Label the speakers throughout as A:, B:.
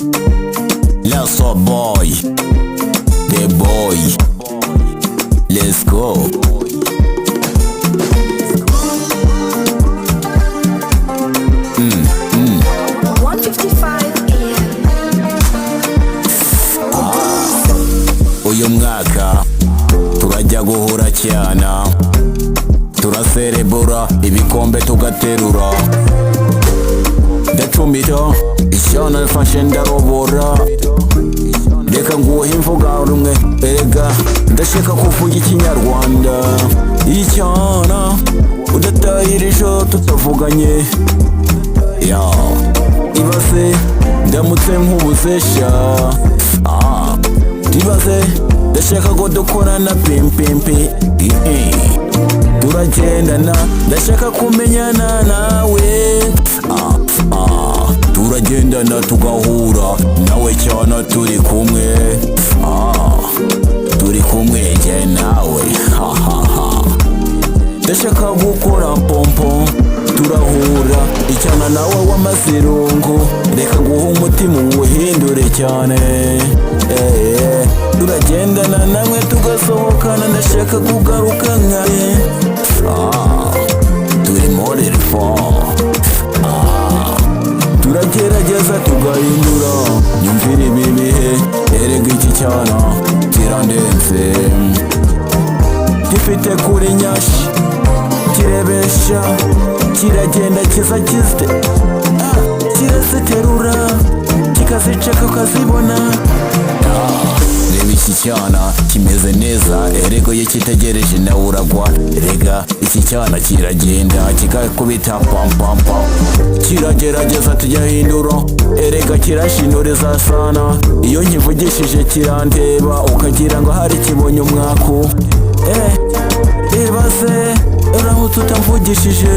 A: Let's go boy, the boy, let's go.
B: 155
A: Uyu mwaka turajya guhura cyana, turaserebura ibikombe tugaterura, ndacumita ishyana rifashe ndarobora, reka nguhe imvuga rumwe erega ndashaka kuvuga ikinyarwanda. Icyana udatahirije tutavuganye, ya ibaze ndamutse nk'ubusesha, ibaze ndashaka ko dukorana pimpimpi, turagendana ndashaka kumenyana nawe, turagendana tugahura nawe cyane turi kumwe, turi kumwe njye nawe, ndashaka gukora pompo turahura icyana nawe w'amazirungu, reka nguhe umutima uwuhindure cyane, turagendana namwe tugasohokana ndashaka kugaruka nkawe, turi muri reform, turagerageza tugahindura, nyumvira ibi bihe erega iki cyana kirandenze, gifite kuri nyashi kirebesha, kiragenda kiza kizite, kiraziterura kikaziceka ukazibona, reba iki cyana kimeze neza, erego iyo kitegereje nawe uragwa, erega iki cyana kiragenda kikakubita pampampa, kiragerageza tujyahindura, erega kirashinuriza sana, iyo nkivugishije kirandeba ukagira ngo hari kibonye umwaku, ibaze uramutse utamvugishije,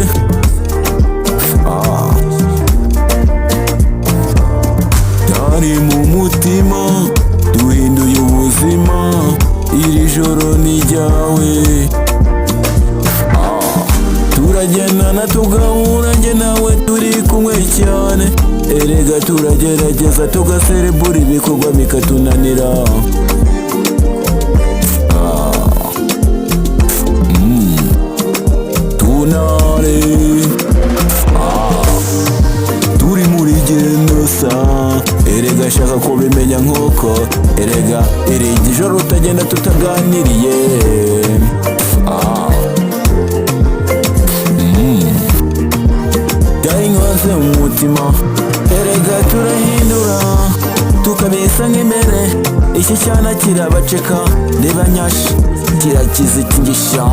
A: dari mu mutima duhinduye ubuzima, iri joro ni ryawe, turagendana tugahura njye nawe turi kumwe cyane, erega turagerageza tugaserebura ibikorwa bikatunanira, tunare turi muri gendo sa, erega shaka kubimenya nk'uko, erega erega ijoro utagenda tutaganiriye, byayinkoze mu mutima, erega turahindura tukabisa nk'imbere, iki cyana kirabaceka, reba nyashi kirakizitingisha,